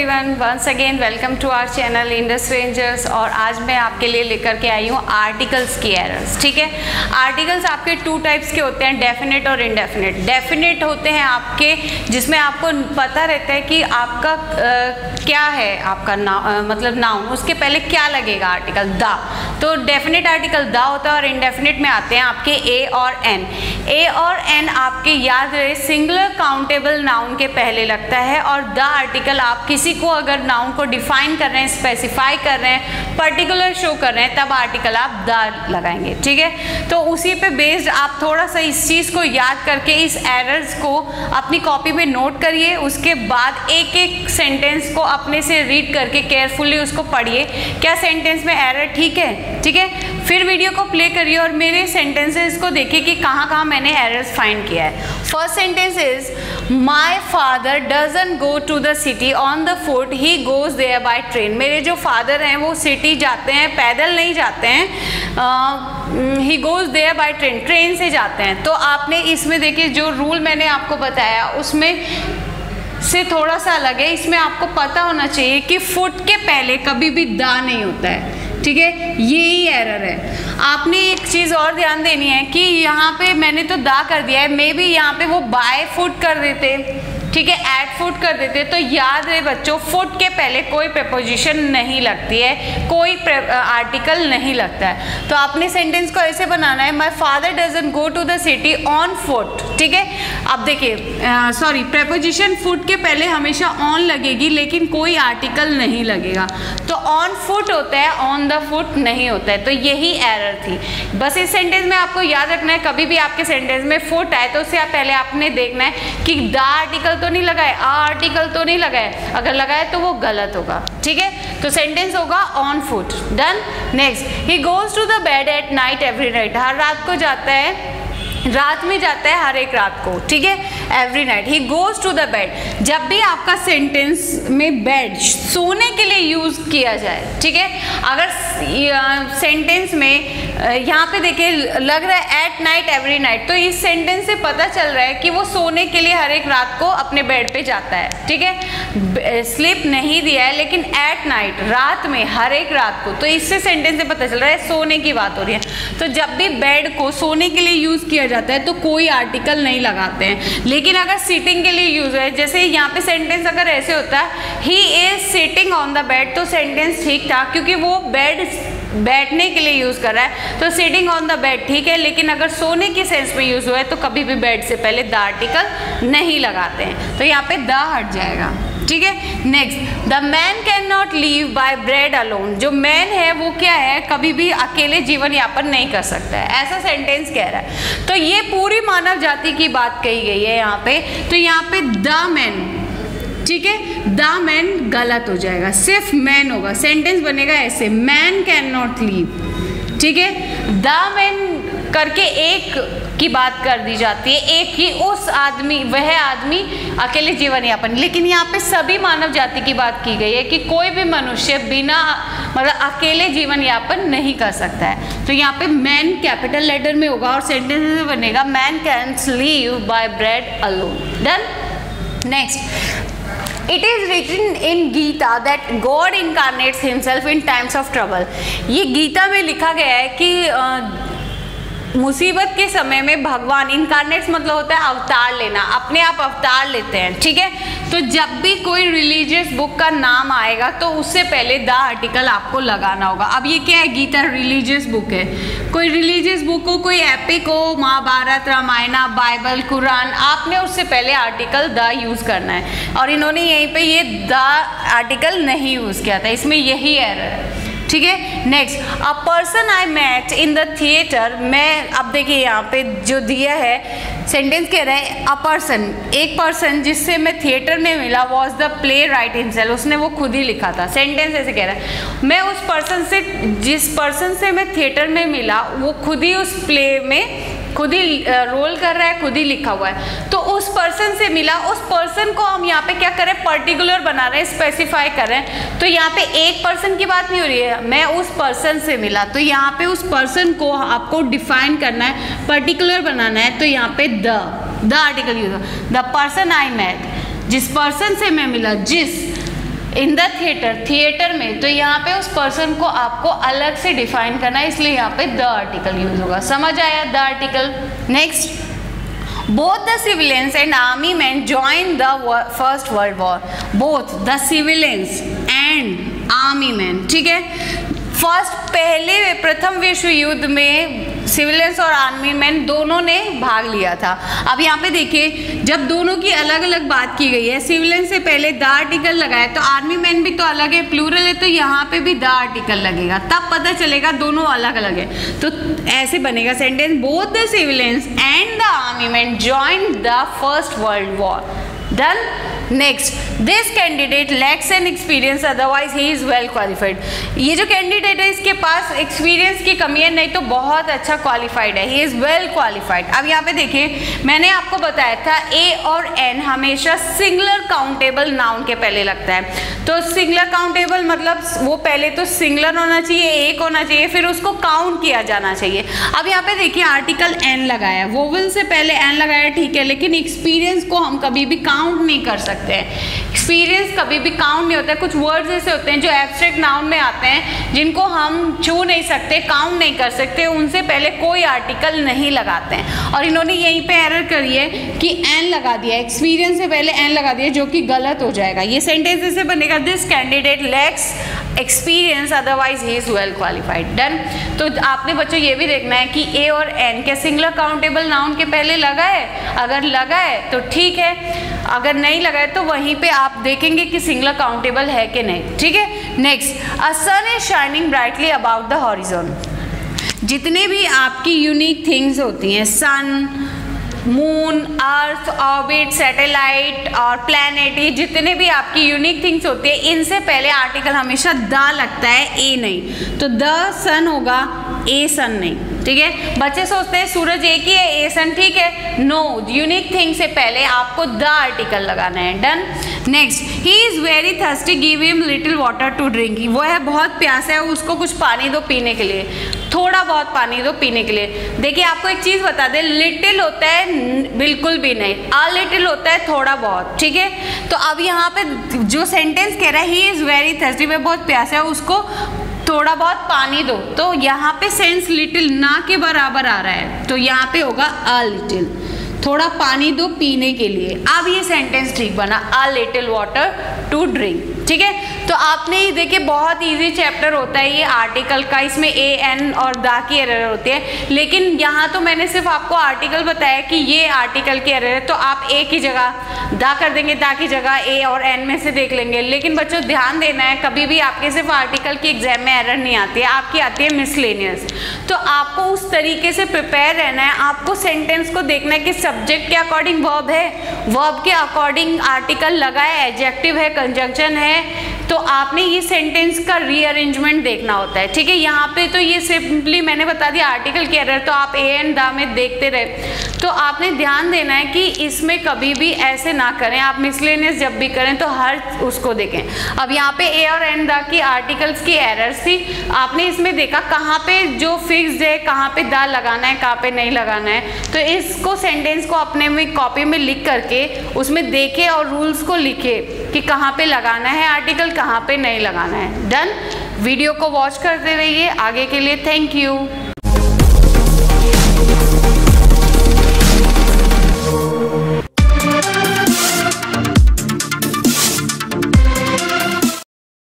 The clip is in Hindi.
Everyone, once again welcome to our channel Indus Rangers. और आज मैं आपके लिए लेकर के आई हूँ आर्टिकल्स की एरर्स। ठीक है, आर्टिकल्स आपके टू टाइप्स के होते हैं, डेफिनेट और इनडेफिनेट। डेफिनेट होते हैं आपके जिसमें आपको पता रहता है कि आपका क्या है, आपका मतलब नाउन, उसके पहले क्या लगेगा आर्टिकल द। तो डेफिनेट आर्टिकल द होता है और इनडेफिनेट में आते हैं आपके ए और एन। ए और एन आपके याद रहे सिंगुलर काउंटेबल नाउन के पहले लगता है, और द आर्टिकल आप किसी को अगर नाउन को डिफाइन कर रहे हैं, स्पेसिफाई कर रहे हैं, पर्टिकुलर शो कर रहे हैं, तब आर्टिकल आप द लगाएंगे। ठीक है, तो उसी पे बेस्ड आप थोड़ा सा इस चीज़ को याद करके इस एरर्स को अपनी कॉपी में नोट करिए। उसके बाद एक एक सेंटेंस को अपने से रीड करके केयरफुली उसको पढ़िए, क्या सेंटेंस में एरर ठीक है। ठीक है, फिर वीडियो को प्ले करिए और मेरे सेंटेंसेस को देखिए कि कहाँ कहाँ मैंने एरर्स फाइंड किया है। First sentence is my father doesn't go to the city on the foot, he goes there by train. मेरे जो फादर हैं वो सिटी जाते हैं, पैदल नहीं जाते हैं, he goes there by train, train से जाते हैं। तो आपने इसमें देखिए जो रूल मैंने आपको बताया उसमें से थोड़ा सा अलग है। इसमें आपको पता होना चाहिए कि फुट के पहले कभी भी द नहीं होता है। ठीक है, यही एरर है। आपने एक चीज़ और ध्यान देनी है कि यहाँ पे मैंने तो दा कर दिया है, मे बी यहाँ पे वो बाय फुट कर देते, ठीक है, एट फुट कर देते। तो याद रहे बच्चों, फुट के पहले कोई प्रपोजिशन नहीं लगती है, कोई आर्टिकल नहीं लगता है। तो आपने सेंटेंस को ऐसे बनाना है, my father doesn't go to the city on foot. ठीक है, अब देखिए सॉरी, प्रपोजिशन फुट के पहले हमेशा ऑन लगेगी लेकिन कोई आर्टिकल नहीं लगेगा। तो ऑन फुट होता है, ऑन द फुट नहीं होता है। तो यही एरर थी। बस इस सेंटेंस में आपको याद रखना है, कभी भी आपके सेंटेंस में फुट आए तो उससे पहले आपने देखना है कि द आर्टिकल तो नहीं लगाए, आर्टिकल तो नहीं लगाए, अगर लगाए तो वो गलत होगा। ठीक है, तो सेंटेंस होगा on foot. Done. Next, he goes to the bed at night every night, हर रात को जाता है, रात में जाता है हर एक रात को। ठीक है, every night. He goes to the bed, जब भी आपका सेंटेंस में बेड सोने के लिए यूज किया जाए, ठीक है, अगर सेंटेंस में यहाँ पे देखिए लग रहा है एट नाइट एवरी नाइट, तो इस सेंटेंस से पता चल रहा है कि वो सोने के लिए हर एक रात को अपने बेड पे जाता है। ठीक है, स्लिप नहीं दिया है लेकिन एट नाइट, रात में, हर एक रात को, तो इससे सेंटेंस से पता चल रहा है सोने की बात हो रही है। तो जब भी बेड को सोने के लिए यूज किया जाता है तो कोई आर्टिकल नहीं लगाते हैं। लेकिन अगर सीटिंग के लिए यूज है, जैसे यहाँ पे सेंटेंस अगर ऐसे होता है he is sitting on the bed, तो सेंटेंस ठीक था क्योंकि वो बेड बैठने के लिए यूज कर रहा है, तो सिटिंग ऑन द बेड ठीक है। लेकिन अगर सोने की सेंस में यूज हुआ है तो कभी भी बेड से पहले द आर्टिकल नहीं लगाते हैं, तो यहाँ पे द हट जाएगा। ठीक है, next, the man can not leave bye bread alone, जो मैन है वो क्या है, कभी भी अकेले जीवन यापन नहीं कर सकता है, ऐसा सेंटेंस कह रहा है। तो ये पूरी मानव जाति की बात कही गई है यहाँ पे। तो यहाँ पे द मैन, ठीक है, द मैन गलत हो जाएगा, सिर्फ मैन होगा। सेंटेंस बनेगा ऐसे, मैन कैन नॉट लीव। ठीक है, द मैन करके एक की बात कर दी जाती है, एक ही, उस आदमी, वह आदमी अकेले जीवन यापन। लेकिन यहाँ पे सभी मानव जाति की बात की गई है कि कोई भी मनुष्य बिना मतलब अकेले जीवन यापन नहीं कर सकता है। तो यहाँ पे मैन कैपिटल लेटर में होगा और सेंटेंस में बनेगा man can leave bye bread alone. Done. Next, It is written in Gita that God incarnates himself in times of trouble. ये गीता में लिखा गया है कि मुसीबत के समय में भगवान, इनकारनेट्स मतलब होता है अवतार लेना, अपने आप अवतार लेते हैं। ठीक है, तो जब भी कोई रिलीजियस बुक का नाम आएगा तो उससे पहले द आर्टिकल आपको लगाना होगा। अब ये क्या है, गीता रिलीजियस बुक है, कोई रिलीजियस बुक हो, कोई एपिक हो, महाभारत, रामायण, बाइबल, कुरान, आपने उससे पहले आर्टिकल द यूज करना है। और इन्होंने यहीं पे ये द आर्टिकल नहीं यूज किया था, इसमें यही एरर है। ठीक है, next, a person I met in the theatre, मैं, अब देखिए यहाँ पे जो दिया है सेंटेंस कह रहा है अ पर्सन, एक पर्सन जिससे मैं थिएटर में मिला, was the play right himself, उसने वो खुद ही लिखा था। सेंटेंस ऐसे कह रहा है, मैं उस पर्सन से, जिस पर्सन से मैं थिएटर में मिला वो खुद ही उस प्ले में खुद ही रोल कर रहा है, खुद ही लिखा हुआ है। तो उस पर्सन से मिला, उस पर्सन को हम यहाँ पे क्या करें, पर्टिकुलर बना रहे हैं, स्पेसिफाई कर रहे हैं। तो यहाँ पे एक पर्सन की बात नहीं हो रही है, मैं उस पर्सन से मिला, तो यहाँ पे उस पर्सन को आपको डिफाइन करना है, पर्टिकुलर बनाना है। तो यहाँ पे the article use, the person I met, जिस पर्सन से मैं मिला, जिस इन द थिएटर, थिएटर में, तो यहाँ पे उस पर्सन को आपको अलग से डिफाइन करना है, इसलिए यहाँ पे द आर्टिकल यूज होगा। समझ आया the article. Next, both the civilians and army men joined the first world war, both the civilians and army men, ठीक है। प्रथम विश्व युद्ध में सिविलियंस और आर्मी मैन दोनों ने भाग लिया था। अब यहाँ पे देखिए, जब दोनों की अलग अलग बात की गई है, सिविलियन से पहले द आर्टिकल लगाया, तो आर्मी मैन भी तो अलग है, प्लूरल है, तो यहाँ पे भी द आर्टिकल लगेगा, तब पता चलेगा दोनों अलग अलग है। तो ऐसे बनेगा sentence, both the civilians and the army man joined the first world war. Done. Next, this candidate lakhs an experience, otherwise he is well qualified. ये जो कैंडिडेट है इसके पास एक्सपीरियंस की कमी है, नहीं तो बहुत अच्छा क्वालिफाइड है, ही इज वेल क्वालिफाइड। अब यहाँ पे देखिए, मैंने आपको बताया था ए और एन हमेशा सिंगुलर काउंटेबल नाउन के पहले लगता है। तो सिंगुलर काउंटेबल मतलब वो पहले तो सिंगुलर होना चाहिए, एक होना चाहिए, फिर उसको काउंट किया जाना चाहिए। अब यहाँ पे देखिए आर्टिकल एन लगाया, वोवेल से पहले एन लगाया, ठीक है, लेकिन एक्सपीरियंस को हम कभी भी काउंट नहीं कर सकते। एक्सपीरियंस कभी भी काउंट नहीं होता है। कुछ वर्ड्स ऐसे होते हैं जो एब्स्ट्रैक्ट नाउन में आते हैं, जिनको हम छू नहीं सकते, काउंट नहीं कर सकते, उनसे पहले कोई आर्टिकल नहीं लगाते हैं। और इन्होंने यहीं पे एरर करी है कि एन लगा दिया, एक्सपीरियंस से पहले एन लगा दिया, जो कि गलत हो जाएगा। ये सेंटेंस ऐसे बनेगा, this candidate lakhs experience, otherwise he is well qualified. Done. तो आपने बच्चों ये भी देखना है कि ए और एन क्या सिंगुलर काउंटेबल नाउन के पहले लगा है, अगर लगा है तो ठीक है, अगर नहीं लगा है तो वहीं पे आप देखेंगे कि सिंगुलर काउंटेबल है कि नहीं, ठीक है। Next, a sun is shining brightly about the horizon. जितने भी आपकी यूनिक थिंग्स होती हैं, sun, moon, earth, orbit, satellite और प्लैनेट, ये जितने भी आपकी यूनिक थिंग्स होती है, इनसे पहले आर्टिकल हमेशा द लगता है, ए नहीं। तो द सन होगा, ए सन नहीं, ठीक है। बच्चे सोचते हैं सूरज एक ही है, ए सन, ठीक है, नो, यूनिक थिंग से पहले आपको द आर्टिकल लगाना है। Done. Next, he is very thirsty, give him little water to drink. वो है बहुत प्यासा है, उसको कुछ पानी दो पीने के लिए, थोड़ा बहुत पानी दो पीने के लिए। देखिए आपको एक चीज बता दें, लिटिल होता है बिल्कुल भी नहीं, आ लिटिल होता है थोड़ा बहुत, ठीक है। तो अब यहाँ पे जो सेंटेंस कह रहा है, ही इज वेरी थर्स्टी, वह बहुत प्यासा है, उसको थोड़ा बहुत पानी दो, तो यहाँ पे सेंस लिटिल ना के बराबर आ रहा है, तो यहाँ पे होगा अ लिटिल, थोड़ा पानी दो पीने के लिए। अब ये सेंटेंस ठीक बना, a little water to drink, ठीक है। तो आपने ये देखिए बहुत इजी चैप्टर होता है ये आर्टिकल का, इसमें ए एन और द की एरर होती है, लेकिन यहाँ तो मैंने सिर्फ आपको आर्टिकल बताया कि ये आर्टिकल की एरर है, तो आप ए की जगह द कर देंगे, द की जगह ए और एन में से देख लेंगे। लेकिन बच्चों ध्यान देना है, कभी भी आपके सिर्फ आर्टिकल की एग्जाम में एरर नहीं आती है, आपकी आती है मिसलेनियस। तो आपको उस तरीके से प्रिपेयर रहना है, आपको सेंटेंस को देखना है कि सब्जेक्ट के अकॉर्डिंग वर्ब है, वर्ब के अकॉर्डिंग आर्टिकल लगा है, एडजेक्टिव है, कंजंक्शन है, तो आपने ये सेंटेंस का रीअरेंजमेंट देखना होता है, ठीक है। यहाँ पे तो ये सिंपली मैंने बता दिया आर्टिकल की एरर, तो आप ए एंड द में देखते रहे। तो आपने ध्यान देना है कि इसमें कभी भी ऐसे ना करें, आप मिसलेनियस जब भी करें तो हर उसको देखें। अब यहाँ पे ए और एंड द की आर्टिकल्स की एरर्स थी, आपने इसमें देखा कहाँ पे जो फिक्स्ड है, कहाँ पे द लगाना है, कहाँ पे नहीं लगाना है। तो इसको सेंटेंस को अपने में कॉपी में लिख करके उसमें देखे और रूल्स को लिखे कि कहाँ पे लगाना है आर्टिकल, कहाँ पे नहीं लगाना है। डन। वीडियो को वॉच करते रहिए आगे के लिए। Thank you.